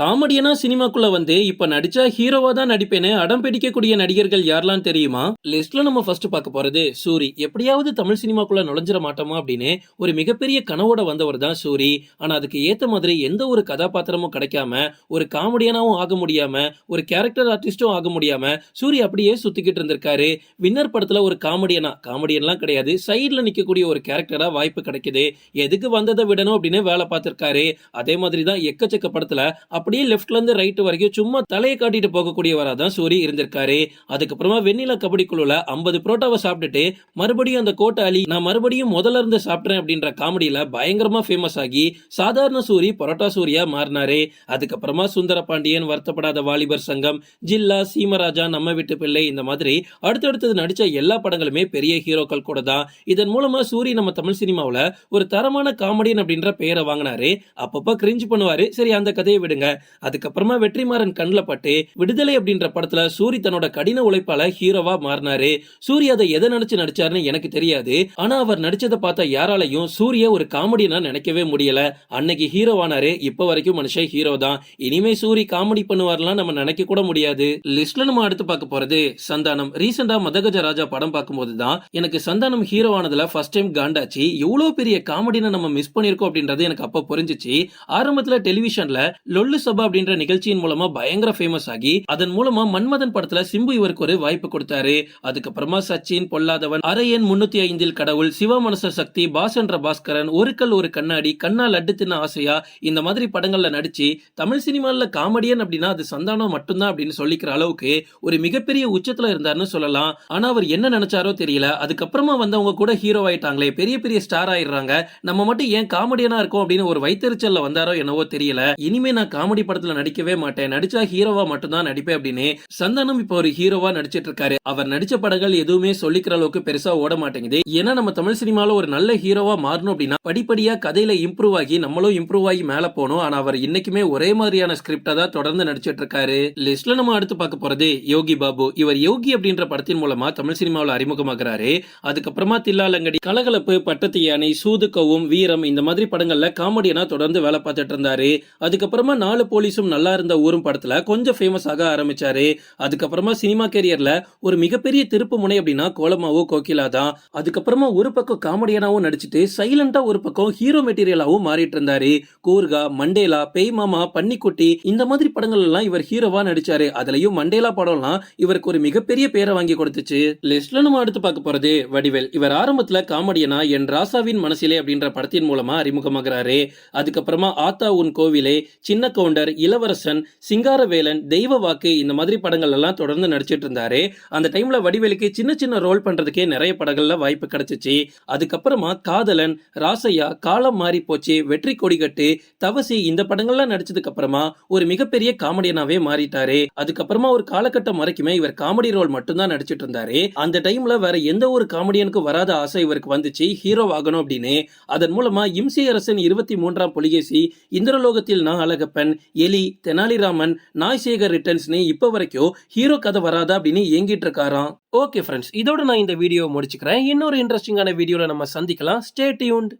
காமெடியனா சினிமாக்குள்ள வந்து இப்ப நடிச்சா ஹீரோவா தான் நடிப்பேன்னு அடம் பிடிக்கக்கூடிய நடிகர்கள் யாரெல்லாம் தெரியுமா? லிஸ்ட்ல நம்ம ஃபர்ஸ்ட் பார்க்க போறது சூரி. எப்படியாவது தமிழ் சினிமாக்குள்ள நுழைஞ்சிட மாட்டோமா அப்படின்னு ஒரு மிகப்பெரிய கனவோட வந்தவர் தான் சூரி. ஆனா அதுக்கு ஏத்த மாதிரி எந்த ஒரு கதாபாத்திரமும் கிடைக்காம, ஒரு காமெடியனாவும் ஆக முடியாம, ஒரு கேரக்டர் ஆர்டிஸ்டும் ஆக முடியாம சூரி அப்படியே சுத்திக்கிட்டு இருந்திருக்காரு. வின்னர் படத்துல ஒரு காமெடியன்லாம் கிடையாது, சைடுல நிக்கக்கூடிய ஒரு கேரக்டரா வாய்ப்பு கிடைக்குது. எதுக்கு வந்ததை விடணும் அப்படின்னு வேலை பார்த்திருக்காரு. அதே மாதிரி தான் எக்கச்சக்க படத்துல அப்படியே லெஃப்ட்ல இருந்து ரைட் வரைக்கும் சும்மா தலையை காட்டிட்டு போகக்கூடியவரா தான் சூரி இருந்திருக்காரு. அதுக்கப்புறமா வெண்ணிலா கபடி குழுல 50 புரோட்டாவை சாப்பிட்டுட்டு மறுபடியும் அந்த கோட்டை அலி நான் மறுபடியும் முதல்ல இருந்து சாப்பிட்டேன் அப்படின்ற காமெடியில பயங்கரமா ஃபேமஸ் ஆகி சாதாரண சூரி பரோட்டா சூரியா மாறினாரு. அதுக்கப்புறமா சுந்தர பாண்டியன், வருத்தப்படாத வாலிபர் சங்கம், ஜில்லா, சீமராஜா, நம்ம வீட்டு பிள்ளை, இந்த மாதிரி அடுத்தடுத்தது நடிச்ச எல்லா படங்களுமே பெரிய ஹீரோக்கள் கூட தான். இதன் மூலமா சூரி நம்ம தமிழ் சினிமாவுல ஒரு தரமான காமெடியன் அப்படின்ற பெயரை வாங்கினாரு. அப்பப்ப கிரிஞ்சு பண்ணுவாரு, சரி அந்த கதையை விடுங்க. அதுக்கப்புறமா வெற்றிமாறன் கண்ணில் பட்டு விடுதலை அப்படின்ற படத்துல சூரி தன்னோட கடின உழைப்பால ஹீரோவா மாறினாரு. சூரி அதை எதை நினைச்சு நடிச்சாருன்னு எனக்கு தெரியாது. ஆனா அவர் நடிச்சதை பார்த்த யாராலையும் சூரிய ஒரு காமெடினா நினைக்கவே முடியல. அன்னைக்கு ஹீரோவானாரு, இப்ப வரைக்கும் மனுஷன் ஹீரோ தான். இனிமே சூரி காமெடி பண்ணுவார்லாம் நம்ம நினைக்க கூட முடியாது. லிஸ்ட்ல நம்ம அடுத்து பார்க்க போறது சந்தானம். ரீசெண்டா மதகஜ ராஜா படம் பார்க்கும்போது தான் எனக்கு சந்தானம் ஹீரோ ஆனதுல ஃபர்ஸ்ட் டைம் காண்டாச்சு. எவ்வளவு பெரிய காமெடினா நம்ம மிஸ் பண்ணிருக்கோம் அப்படின்றது எனக்கு அப்ப புரிஞ்சிச்சு. ஆரம்பத்துல டெலிவிஷன்ல லொல்லு சபா அப்படின்ற நிகழ்ச்சியின் மூலமா பயங்கர ஃபேமஸ் ஆகி அதன் மூலமா மன்மதன் படத்துல சிம்பு இவருக்கு ஒரு வாய்ப்பு கொடுத்தாரு. அதுக்கப்புறமா சச்சின், பொல்லாதவன், அரையன், 305 கடவுள், சிவா மனச சக்தி, பாஸ் என்ற பாஸ்கரன், ஒரு கல் ஒரு கண்ணாடி, கண்ணா லட்டு தின்ன ஆசையா, இந்த மாதிரி படங்கள்ல நடிச்சு தமிழ் சினிமால காமெடியன் அப்படின்னா அது சந்தானம் மட்டும்தான் அப்படின்னு சொல்லிக்கிற அளவுக்கு ஒரு மிகப்பெரிய உச்சத்துல இருந்தாருன்னு சொல்லலாம். ஆனா அவர் என்ன நினைச்சாரோ தெரியல. அதுக்கப்புறமா வந்தவங்க கூட ஹீரோ ஆயிட்டாங்களே, பெரிய பெரிய ஸ்டார் ஆயிடுறாங்க, நம்ம மட்டும் ஏன் காமெடியனா இருக்கோம் அப்படின்னு ஒரு வைத்தறிச்சல்ல வந்தாரோ என்னவோ தெரியல. இனிமே நான் காமெடி படத்துல நடிக்கவே மாட்டேன், நடிச்சா ஹீரோவா மட்டும் தான் நடிப்பேன் அப்படின்னு சந்தானம் இப்போ ஒரு ஹீரோவா நடிச்சிட்டு இருக்காரு. அவர் நடிச்ச படங்கள் எதுவுமே சொல்லிக்கிற அளவுக்கு பெருசா ஓட மாட்டேங்குது. ஏன்னா நம்ம தமிழ் சினிமால ஒரு நல்ல ஹீரோவா மாறணும் அப்படின்னா படிப்படியா கதையில இம்ப்ரூவ் ஆகி நம்மளும் இம்ப்ரூவ் ஆகி மேல போனோம். ஆனா அவர் இன்னைக்குமே ஒரே மாதிரியான ஸ்கிரிப்டா தான் தொடர்ந்து நடிச்சிட்டு இருக்காரு. லிஸ்ட்ல நம்ம அடுத்து பார்க்க போறது யோகி பாபு. இவர் யோகி அப்படின்ற படத்தின் மூலமா தமிழ் சினிமாவில் அறிமுகமாகிறாரு. அதுக்கப்புறமா தில்லாலங்கடி, கலகலப்பு, பட்டத்து யானை, சூதுக்கவும், வீரம், இந்த மாதிரி படங்கள்ல காமெடியனா தொடர்ந்து வேலை பார்த்துட்டு இருந்தாரு. அதுக்கப்புறமா 4 போலீஸும் நல்லா இருந்த ஊரும் படத்துல கொஞ்சம் ஃபேமஸ் ஆக ஆரம்பிச்சாரு. அதுக்கப்புறமா சினிமா கேரியர்ல ஒரு மிகப்பெரிய திருப்பு முனை அப்படின்னா கோலமாவோ கோகிலா தான். அதுக்கப்புறமா ஒரு பக்கம் காமெடியனாவும் நடிச்சுட்டு சைலண்டா ஒரு பக்கம் ஹீரோ மெட்டீரியலாவும் மாறிட்டு இருந்தாரு. கூர்கா, மண்டேலா, பேய் மாமா, பன்னிக்குட்டி, இந்த மாதிரி படங்கள் எல்லாம் இவர் ஹீரோவா நடிச்சாரு. அதுலயும் மண்டேலா படம்லாம் இவருக்கு ஒரு மிகப்பெரிய பேரை வாங்கி கொடுத்துச்சு. லிஸ்ட்ல நம்ம அடுத்து பார்க்க போறது வடிவேல். இவர் ஆரம்பத்துல காமெடியனா என் ராசாவின் மனசிலே அப்படின்ற படத்தின் மூலமா அறிமுகமாகிறாரு. அதுக்கப்புறமா ஆத்தா உன் கோவிலே, சின்ன கவுண்டர், இளவரசன், சிங்காரவேலன், தெய்வ வாக்கு, இந்த மாதிரி படங்கள் எல்லாம் தொடர்ந்து நடிச்சிட்டு இருந்தாரு. அந்த டைம்ல வடிவேலுக்கு சின்ன சின்ன ரோல் பண்றதுக்கே நிறைய படங்கள்ல வாய்ப்பு கிடைச்சிச்சு. அதுக்கப்புறமா காதலன், ராசையா, காலம் மாறி போச்சு, வெற்றி கொடிகட்டு, தவசி, இந்த படங்கள்லாம் நடிச்சதுக்கு அப்புறமா ஒரு மிகப்பெரிய காமெடியனாவே மாறிட்டாரு. அதுக்கப்புறமா ஒரு காலகட்டம் வரைக்குமே இவர் காமெடி ரோல் மட்டும்தான் நடிச்சிட்டு இருந்தாரு. அந்த டைம்ல வேற எந்த ஒரு காமெடியனுக்கு வராத ஆசை இவருக்கு வந்துச்சு, ஹீரோ ஆகணும் அப்படின்னு. அதன் மூலமா இம்சி அரசன், 23ஆம் புலிகேசி, இந்திரலோகத்தில் நான் அழகப்பன், எலி, தெனாலிராமன், நாய்சேகர் ரிட்டர்ன்ஸ்னு இப்ப வரைக்கும் ஹீரோ கதை வராதா அப்படின்னு ஏங்கிட்டு இருக்காராம். ஓகே ஃப்ரெண்ட்ஸ், இதோட நான் இந்த வீடியோ முடிச்சுக்கிறேன். இன்னொரு இன்ட்ரெஸ்டிங்கான வீடியோல நம்ம சந்திக்கலாம். Stay tuned.